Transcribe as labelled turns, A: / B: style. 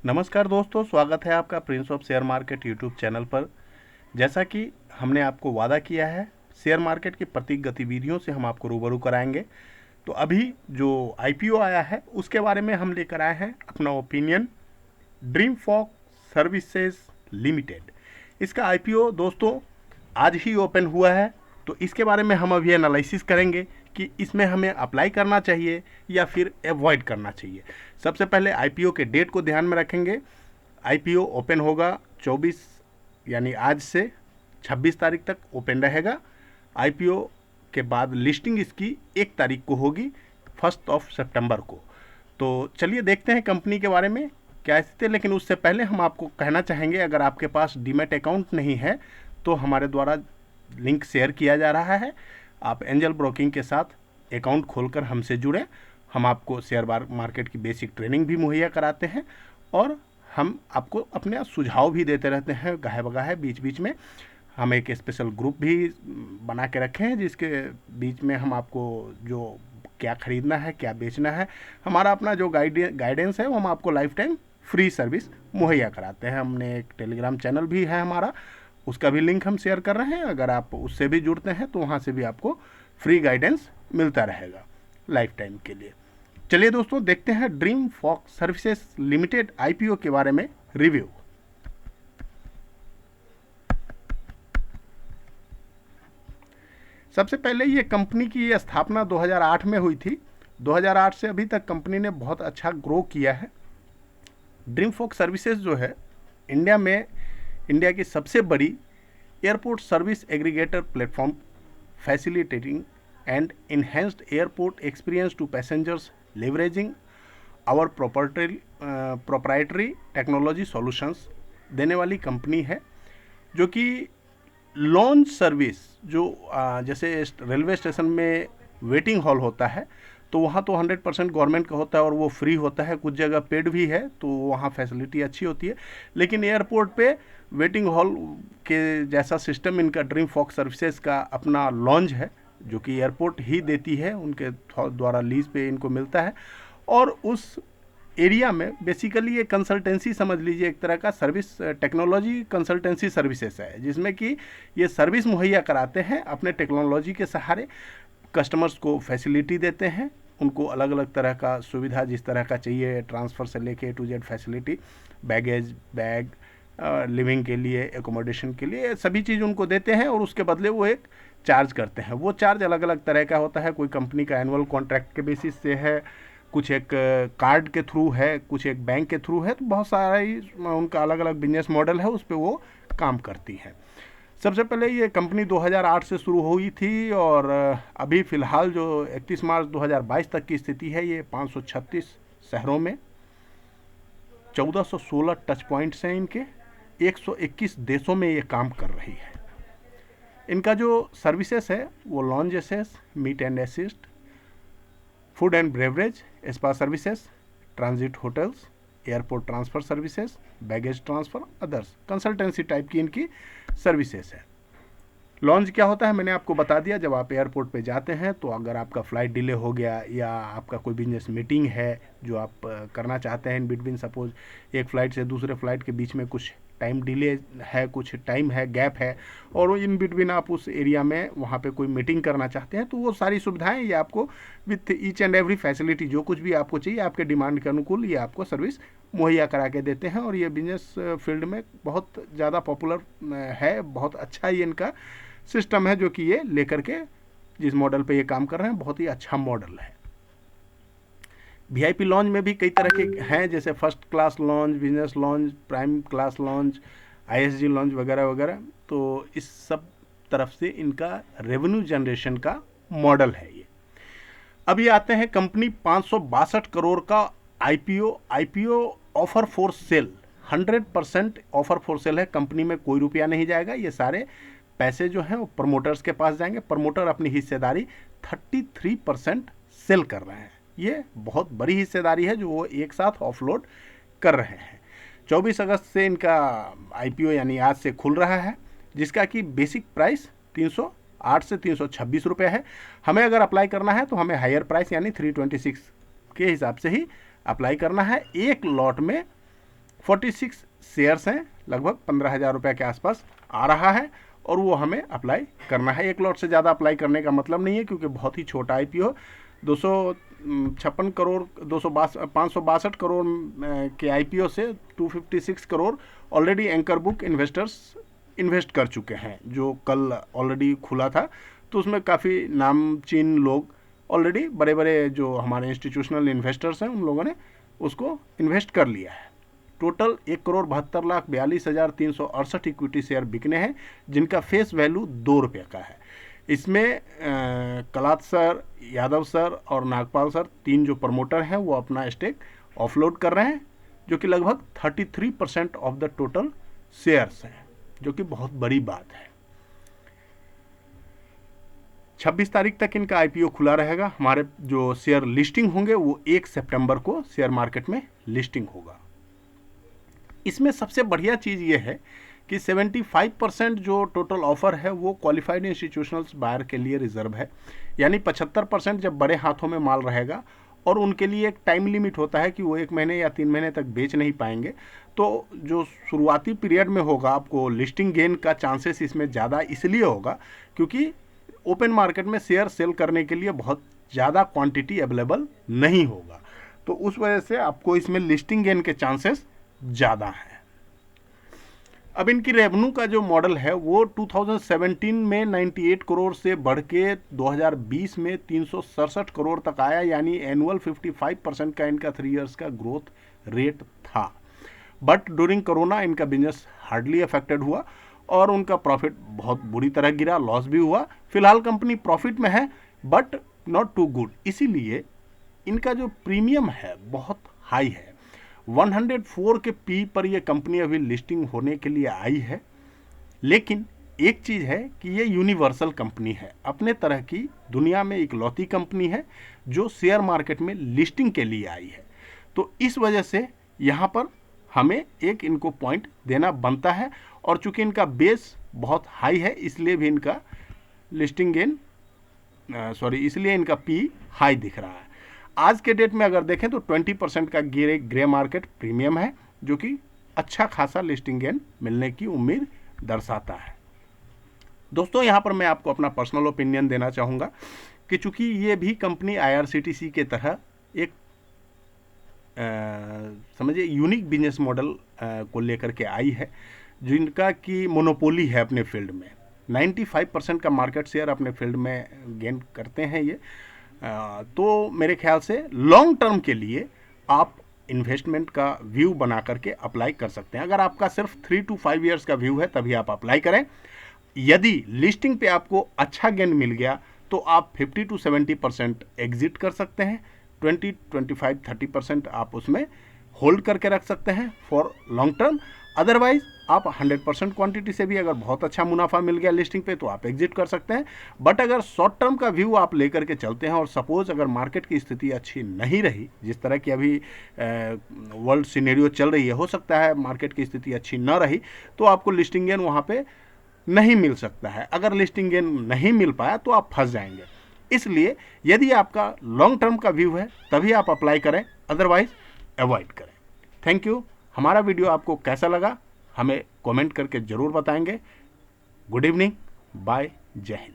A: नमस्कार दोस्तों, स्वागत है आपका Prince of share market YouTube channel पर। जैसा कि हमने आपको वादा किया है, शेयर मार्केट की प्रत्येक गतिविधियों से हम आपको रूबरू कराएंगे। तो अभी जो आईपीओ आया है उसके बारे में हम लेकर आए हैं अपना opinion. Dream folk services limited, इसका आईपीओ दोस्तों आज ही ओपन हुआ है। तो इसके बारे में हम अभी एनालिसिस करेंगे कि इसमें हमें अप्लाई करना चाहिए या फिर अवॉइड करना चाहिए। सबसे पहले आईपीओ के डेट को ध्यान में रखेंगे। आईपीओ ओपन होगा 24 यानी आज से 26 तारीख तक ओपन रहेगा। आईपीओ के बाद लिस्टिंग इसकी 1 तारीख को होगी, 1 सितंबर को। तो चलिए देखते हैं कंपनी के बारे में क्या स्थिति है। लेकिन उससे पहले हम आपको कहना चाहेंगे, अगर आपके पास डीमैट अकाउंट नहीं है तो हमारे द्वारा लिंक शेयर किया जा रहा है। आप एंजल ब्रोकिंग के साथ अकाउंट खोलकर हमसे जुड़ें। हम आपको शेयर मार्केट की बेसिक ट्रेनिंग भी मुहैया कराते हैं और हम आपको अपने सुझाव भी देते रहते हैं गाहे बगाहे बीच बीच में। हम एक स्पेशल ग्रुप भी बना के रखे हैं जिसके बीच में हम आपको जो क्या खरीदना है, क्या बेचना है, हमारा अपना जो गाइडेंस है वो हम आपको लाइफ टाइम फ्री सर्विस मुहैया कराते हैं। हमने एक टेलीग्राम चैनल भी है हमारा, उसका भी लिंक हम शेयर कर रहे हैं। अगर आप उससे भी जुड़ते हैं तो वहाँ से भी आपको फ्री गाइडेंस मिलता रहेगा लाइफ टाइम के लिए। चलिए दोस्तों देखते हैं dream folk services limited IPO के बारे में रिव्यू। सबसे पहले ये कंपनी की स्थापना 2008 में हुई थी। 2008 से अभी तक कंपनी ने बहुत अच्छा ग्रो किया है। ड्रीम फॉक सर्विसेज जो है इंडिया की सबसे बड़ी airport service aggregator platform, facilitating and enhanced airport experience to passengers leveraging our proprietary technology solutions देने वाली कंपनी है। जो कि लॉन्च सर्विस जो जैसे रेलवे स्टेशन में वेटिंग हॉल होता है तो वहाँ तो 100% गवर्नमेंट का होता है और वो फ्री होता है, कुछ जगह पेड भी है तो वहाँ फैसिलिटी अच्छी होती है। लेकिन एयरपोर्ट पे वेटिंग हॉल के जैसा सिस्टम इनका ड्रीम फॉक सर्विसेज का अपना लॉन्च है, जो कि एयरपोर्ट ही देती है, उनके द्वारा लीज पे इनको मिलता है। और उस एरिया में बेसिकली ये कंसल्टेंसी समझ लीजिए, एक तरह का सर्विस टेक्नोलॉजी कंसल्टेंसी सर्विसेज है, जिसमें कि ये सर्विस मुहैया कराते हैं अपने टेक्नोलॉजी के सहारे। कस्टमर्स को फैसिलिटी देते हैं, उनको अलग अलग तरह का सुविधा जिस तरह का चाहिए, ट्रांसफ़र से लेके to Z facility, baggage, bag, living के लिए, एकोमोडेशन के लिए, सभी चीज़ उनको देते हैं और उसके बदले वो एक चार्ज करते हैं। वो चार्ज अलग अलग तरह का होता है, कोई कंपनी का एनुअल कॉन्ट्रैक्ट के बेसिस से है, कुछ एक कार्ड के थ्रू है, कुछ एक बैंक के थ्रू है। तो बहुत सारा ही उनका अलग अलग बिजनेस मॉडल है, उस पर वो काम करती है। सबसे पहले ये कंपनी 2008 से शुरू हुई थी और अभी फ़िलहाल जो 31 मार्च 2022 तक की स्थिति है, ये 536 शहरों में 1416 टच पॉइंट्स हैं इनके, 121 देशों में ये काम कर रही है। इनका जो सर्विसेज है वो lounge access, meet and assist, food and beverage, spa services, transit hotels, airport transfer services, baggage transfer, others consultancy type की इनकी सर्विसेज है। लॉन्च क्या होता है मैंने आपको बता दिया। जब आप एयरपोर्ट पे जाते हैं तो अगर आपका फ़्लाइट डिले हो गया या आपका कोई बिजनेस मीटिंग है जो आप करना चाहते हैं इन बिटवीन, सपोज एक फ़्लाइट से दूसरे फ़्लाइट के बीच में कुछ टाइम डिले है, कुछ टाइम है, गैप है, और इन बिटवीन आप उस एरिया में वहाँ पे कोई मीटिंग करना चाहते हैं, तो वो सारी सुविधाएं ये आपको with each and every facility, जो कुछ भी आपको चाहिए आपके डिमांड के अनुकूल ये आपको सर्विस मुहैया करा के देते हैं। और ये बिजनेस फील्ड में बहुत ज़्यादा पॉपुलर है, बहुत अच्छा ही इनका सिस्टम है जो कि ये लेकर के जिस मॉडल पे ये काम कर रहे हैं बहुत ही अच्छा मॉडल है। वीआईपी लॉन्च में भी कई तरह के हैं, जैसे first class launch, business launch, prime class launch, ISG launch वगैरह वगैरह। तो इस सब तरफ से इनका रेवेन्यू जनरेशन का मॉडल है ये। अभी आते हैं कंपनी 562 करोड़ का IPO offer for sale, 100% offer for sale है। कंपनी में कोई रुपया नहीं जाएगा, ये सारे पैसे जो हैं वो प्रमोटर्स के पास जाएंगे। प्रमोटर अपनी हिस्सेदारी 33% सेल कर रहे हैं। ये बहुत बड़ी हिस्सेदारी है जो वो एक साथ ऑफलोड कर रहे हैं। 24 अगस्त से इनका आईपीओ यानी आज से खुल रहा है, जिसका कि बेसिक प्राइस 308 से 326 रुपये है। हमें अगर अप्लाई करना है तो हमें हायर प्राइस यानी 326 के हिसाब से ही अप्लाई करना है। एक लॉट में 46 शेयर्स हैं, लगभग 15,000 रुपये के आसपास आ रहा है और वो हमें अप्लाई करना है। एक लॉट से ज़्यादा अप्लाई करने का मतलब नहीं है क्योंकि बहुत ही छोटा IPO 256 करोड़ 562 करोड़ के IPO से 256 crore already anchor book investors invest कर चुके हैं, जो कल ऑलरेडी खुला था। तो उसमें काफ़ी नामचीन लोग ऑलरेडी, बड़े बड़े जो हमारे इंस्टीट्यूशनल इन्वेस्टर्स हैं, उन लोगों ने उसको इन्वेस्ट कर लिया है। टोटल 1,72,42,368 इक्विटी शेयर बिकने हैं, जिनका फेस वैल्यू 2 रुपये का है। इसमें कलाथ सर, यादव सर और नागपाल सर, 3 जो प्रमोटर हैं, वो अपना स्टेक ऑफलोड कर रहे हैं, जो कि लगभग 33% ऑफ द टोटल शेयर्स हैं, जो कि बहुत बड़ी बात है। 26 तारीख तक इनका IPO खुला रहेगा। हमारे जो शेयर लिस्टिंग होंगे वो 1 सितंबर को शेयर मार्केट में लिस्टिंग होगा। इसमें सबसे बढ़िया चीज़ ये है कि 75% जो टोटल ऑफर है वो क्वालिफाइड इंस्टीट्यूशनल बायर के लिए रिजर्व है, यानी 75% जब बड़े हाथों में माल रहेगा और उनके लिए एक टाइम लिमिट होता है कि वो 1 महीने या 3 महीने तक बेच नहीं पाएंगे, तो जो शुरुआती पीरियड में होगा आपको लिस्टिंग गेन का चांसेस इसमें ज़्यादा इसलिए होगा क्योंकि ओपन मार्केट में शेयर सेल करने के लिए बहुत ज़्यादा क्वांटिटी अवेलेबल नहीं होगा, तो उस वजह से आपको इसमें लिस्टिंग गेन के चांसेस ज़्यादा है। अब इनकी रेवेन्यू का जो मॉडल है वो 2017 में 98 करोड़ से बढ़ के 2020 में 367 करोड़ तक आया, यानी एनुअल 55% का इनका 3 इयर्स का ग्रोथ रेट था। बट ड्यूरिंग कोरोना इनका बिजनेस हार्डली अफेक्टेड हुआ और उनका प्रॉफिट बहुत बुरी तरह गिरा, लॉस भी हुआ। फिलहाल कंपनी प्रॉफिट में है बट नॉट टू गुड, इसीलिए इनका जो प्रीमियम है बहुत हाई है। 104 के पी पर यह कंपनी अभी लिस्टिंग होने के लिए आई है, लेकिन एक चीज़ है कि ये यूनिवर्सल कंपनी है, अपने तरह की दुनिया में इकलौती कंपनी है जो शेयर मार्केट में लिस्टिंग के लिए आई है। तो इस वजह से यहाँ पर हमें एक इनको पॉइंट देना बनता है, और चूंकि इनका बेस बहुत हाई है इसलिए भी इनका लिस्टिंग गेन इसलिए इनका पी हाई दिख रहा है। आज के डेट में अगर देखें तो 20% का ग्रे मार्केट प्रीमियम है, जो कि अच्छा खासा लिस्टिंग गेन मिलने की उम्मीद दर्शाता है। दोस्तों, यहाँ पर मैं आपको अपना पर्सनल ओपिनियन देना चाहूँगा कि चूंकि ये भी कंपनी IRCTC के तरह एक समझिए यूनिक बिजनेस मॉडल को लेकर के आई है, जिनका की मोनोपोली है अपने फील्ड में। 95% का मार्केट शेयर अपने फील्ड में गेन करते हैं ये। तो मेरे ख्याल से लॉन्ग टर्म के लिए आप इन्वेस्टमेंट का व्यू बना करके अप्लाई कर सकते हैं। अगर आपका सिर्फ 3 to 5 ईयर्स का व्यू है तभी आप अप्लाई करें। यदि लिस्टिंग पे आपको अच्छा गेन मिल गया तो आप 50 to 70% एग्जिट कर सकते हैं, 20, 25, 30% आप उसमें होल्ड करके रख सकते हैं फॉर लॉन्ग टर्म। अदरवाइज आप 100% क्वांटिटी से भी अगर बहुत अच्छा मुनाफा मिल गया लिस्टिंग पे तो आप एग्जिट कर सकते हैं। बट अगर शॉर्ट टर्म का व्यू आप लेकर के चलते हैं और सपोज अगर मार्केट की स्थिति अच्छी नहीं रही, जिस तरह की अभी वर्ल्ड सिनेरियो चल रही है, हो सकता है मार्केट की स्थिति अच्छी न रही तो आपको लिस्टिंग गेन वहाँ पे नहीं मिल सकता है। अगर लिस्टिंग गेन नहीं मिल पाया तो आप फंस जाएंगे। इसलिए यदि आपका लॉन्ग टर्म का व्यू है तभी आप अप्लाई करें, अदरवाइज अवॉइड करें। Thank you. हमारा वीडियो आपको कैसा लगा हमें कमेंट करके ज़रूर बताएंगे। गुड इवनिंग, बाय, जय हिंद।